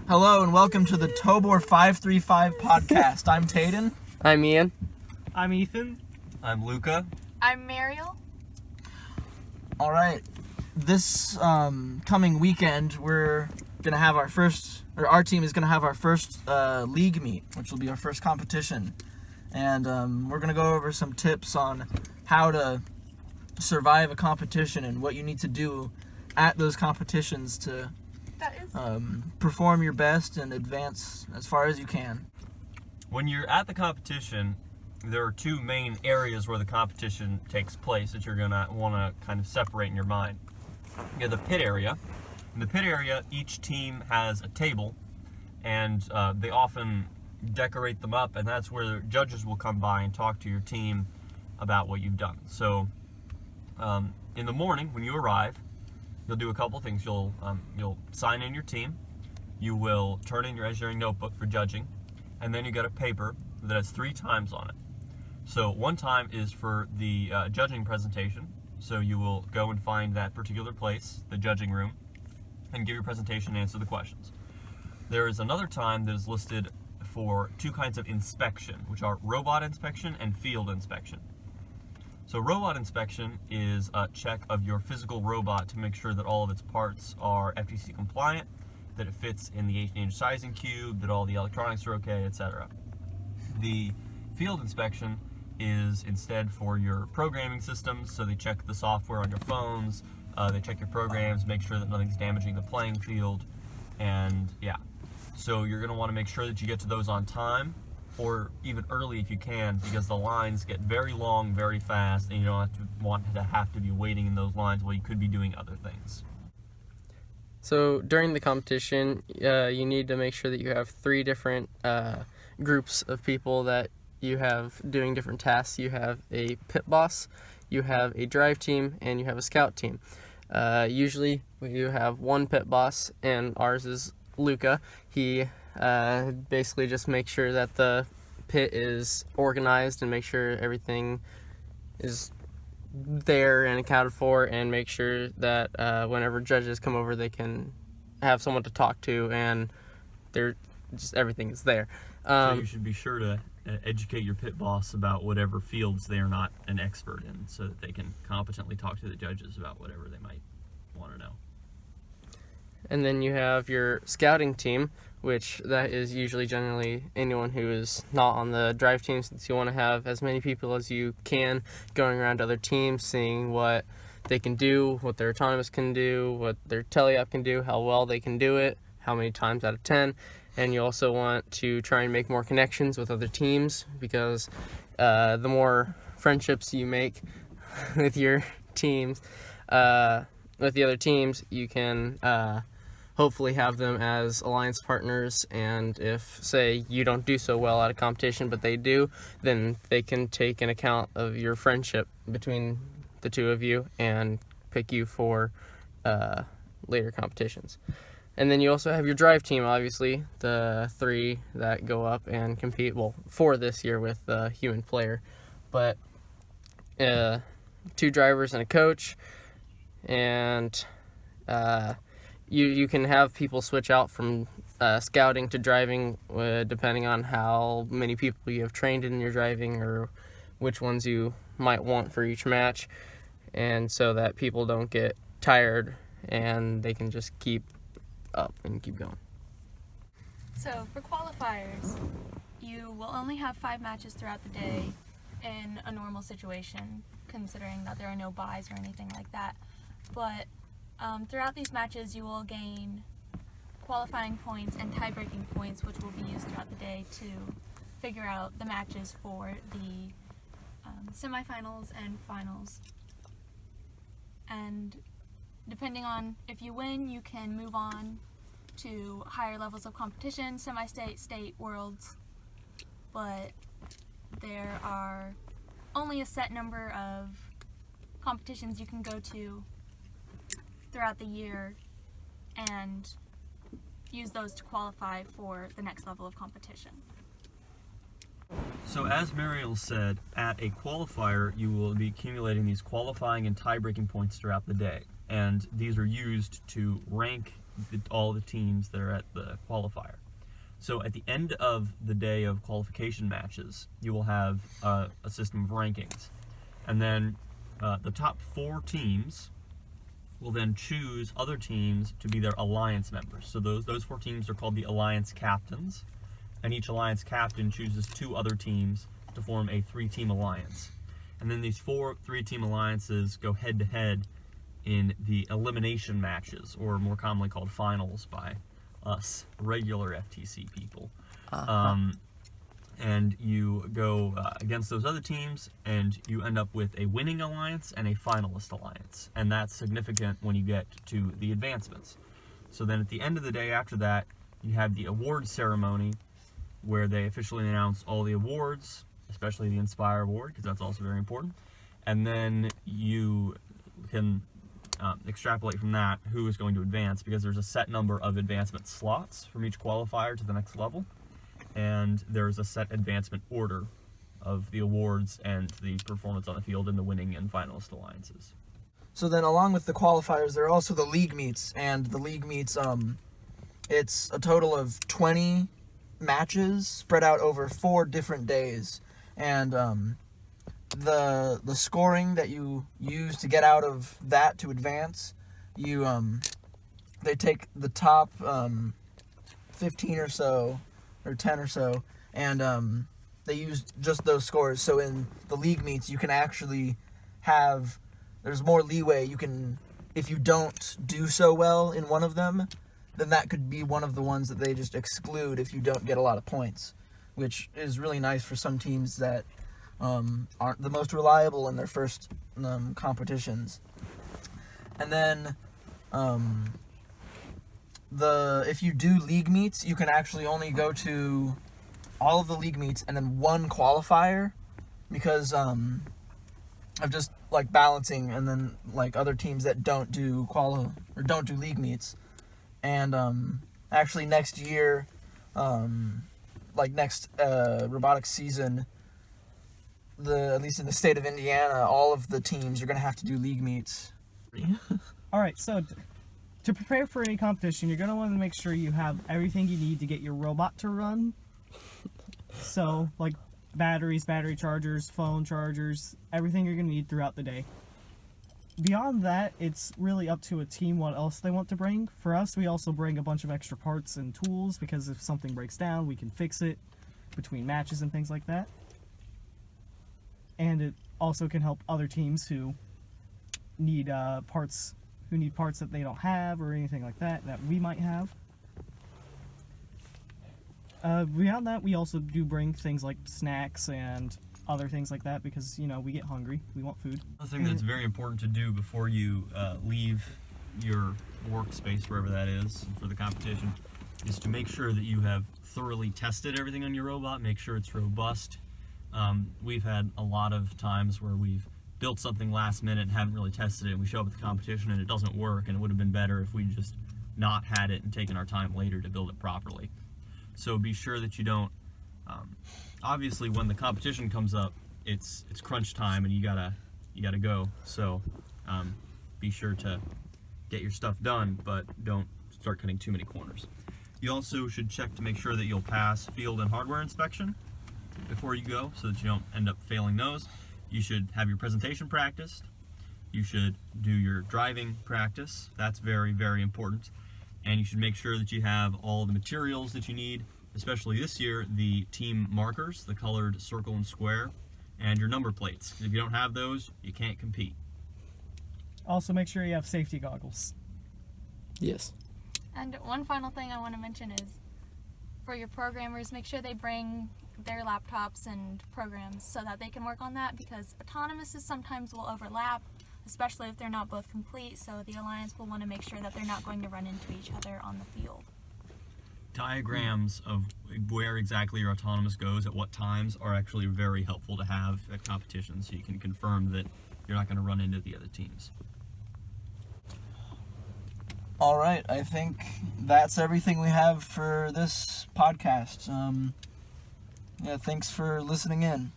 Hello and welcome to the Tobor 535 podcast. I'm Tayden. I'm Ian. I'm Ethan. I'm Luca. I'm Mariel. All right, this coming weekend we're gonna have our team is gonna have our first league meet, which will be our first competition, and we're gonna go over some tips on how to survive a competition and what you need to do at those competitions to perform your best and advance as far as you can. When you're at the competition, there are two main areas where the competition takes place that you're going to want to kind of separate in your mind. You have the pit area. In the pit area, each team has a table, and they often decorate them up, and that's where judges will come by and talk to your team about what you've done. So in the morning when you arrive, you'll do a couple things. You'll sign in your team. You will turn in your engineering notebook for judging, and then you get a paper that has 3 times on it. So one time is for the judging presentation. So you will go and find that particular place, the judging room, and give your presentation and answer the questions. There is another time that is listed for 2 kinds of inspection, which are robot inspection and field inspection. So robot inspection is a check of your physical robot to make sure that all of its parts are FTC compliant, that it fits in the 18-inch sizing cube, that all the electronics are okay, etc. The field inspection is instead for your programming systems, so they check the software on your phones, they check your programs, make sure that nothing's damaging the playing field, and yeah. So you're going to want to make sure that you get to those on time, or even early if you can, because the lines get very long very fast, and you don't have to be waiting in those lines while you could be doing other things. So during the competition, you need to make sure that you have 3 different groups of people that you have doing different tasks. You have a pit boss, you have a drive team, and you have a scout team. Usually you have one pit boss, and ours is Luca. He basically just makes sure that the pit is organized and make sure everything is there and accounted for, and make sure that whenever judges come over, they can have someone to talk to, and everything is there. So you should be sure to educate your pit boss about whatever fields they are not an expert in, so that they can competently talk to the judges about whatever they might want to know. And then you have your scouting team, which that is usually generally anyone who is not on the drive team, since you want to have as many people as you can going around to other teams, seeing what they can do, what their autonomous can do, what their teleop can do, how well they can do it, how many times out of 10. And you also want to try and make more connections with other teams, because the more friendships you make with your teams, with the other teams, you can hopefully have them as alliance partners, and if, say, you don't do so well at a competition but they do, then they can take an account of your friendship between the 2 of you and pick you for later competitions. And then you also have your drive team, obviously, the 3 that go up and compete, well, 4 this year with the human player, but 2 drivers and a coach, and you can have people switch out from scouting to driving depending on how many people you have trained in your driving, or which ones you might want for each match, and so that people don't get tired and they can just keep up and keep going. So for qualifiers, you will only have 5 matches throughout the day in a normal situation, considering that there are no buys or anything like that. But throughout these matches, you will gain qualifying points and tie-breaking points, which will be used throughout the day to figure out the matches for the semifinals and finals. And depending on if you win, you can move on to higher levels of competition, semi-state, state, worlds. But there are only a set number of competitions you can go to throughout the year and use those to qualify for the next level of competition. So as Mariel said, at a qualifier you will be accumulating these qualifying and tie-breaking points throughout the day, and these are used to rank all the teams that are at the qualifier. So at the end of the day of qualification matches, you will have a system of rankings. And then the top 4 teams will then choose other teams to be their alliance members. So those 4 teams are called the alliance captains. And each alliance captain chooses 2 other teams to form a 3-team alliance. And then these 4 3-team alliances go head-to-head in the elimination matches, or more commonly called finals by us regular FTC people. And you go against those other teams, and you end up with a winning alliance and a finalist alliance. And that's significant when you get to the advancements. So then at the end of the day after that, you have the award ceremony, where they officially announce all the awards, especially the Inspire Award, because that's also very important. And then you can extrapolate from that who is going to advance, because there's a set number of advancement slots from each qualifier to the next level, and there's a set advancement order of the awards and the performance on the field in the winning and finalist alliances. So then, along with the qualifiers, there are also the league meets, and the league meets, it's a total of 20 matches spread out over 4 different days, and the scoring that you use to get out of that to advance, they take the top 15 or so, or 10 or so, and they use just those scores. So in the league meets, you can actually have, there's more leeway. You can, if you don't do so well in one of them, then that could be one of the ones that they just exclude if you don't get a lot of points, which is really nice for some teams that aren't the most reliable in their first competitions. And then if you do league meets, you can actually only go to all of the league meets and then one qualifier, because of just like balancing, and then like other teams that don't do don't do league meets. And actually next year, next robotics season, at least in the state of Indiana, all of the teams are going to have to do league meets. All right, so to prepare for any competition, you're going to want to make sure you have everything you need to get your robot to run. So, like batteries, battery chargers, phone chargers, everything you're going to need throughout the day. Beyond that, it's really up to a team what else they want to bring. For us, we also bring a bunch of extra parts and tools, because if something breaks down, we can fix it between matches and things like that. And it also can help other teams who need parts that they don't have, or anything like that we might have. Beyond that, we also do bring things like snacks and other things like that, because, we get hungry, we want food. Another thing that's very important to do before you leave your workspace, wherever that is, for the competition, is to make sure that you have thoroughly tested everything on your robot, make sure it's robust. We've had a lot of times where we've built something last minute and haven't really tested it, and we show up at the competition and it doesn't work, and it would have been better if we just not had it and taken our time later to build it properly. So be sure that you don't, obviously when the competition comes up, it's crunch time and you gotta go. So be sure to get your stuff done, but don't start cutting too many corners. You also should check to make sure that you'll pass field and hardware inspection before you go, so that you don't end up failing those. You should have your presentation practiced. You should do your driving practice. That's very, very important. And you should make sure that you have all the materials that you need, especially this year, the team markers, the colored circle and square, and your number plates. If you don't have those, you can't compete. Also, make sure you have safety goggles. Yes. And one final thing I want to mention is, for your programmers, make sure they bring their laptops and programs so that they can work on that, because autonomouses sometimes will overlap, especially if they're not both complete, so the Alliance will want to make sure that they're not going to run into each other on the field. Diagrams of where exactly your autonomous goes at what times are actually very helpful to have at competitions, so you can confirm that you're not going to run into the other teams. All right, I think that's everything we have for this podcast. Thanks for listening in.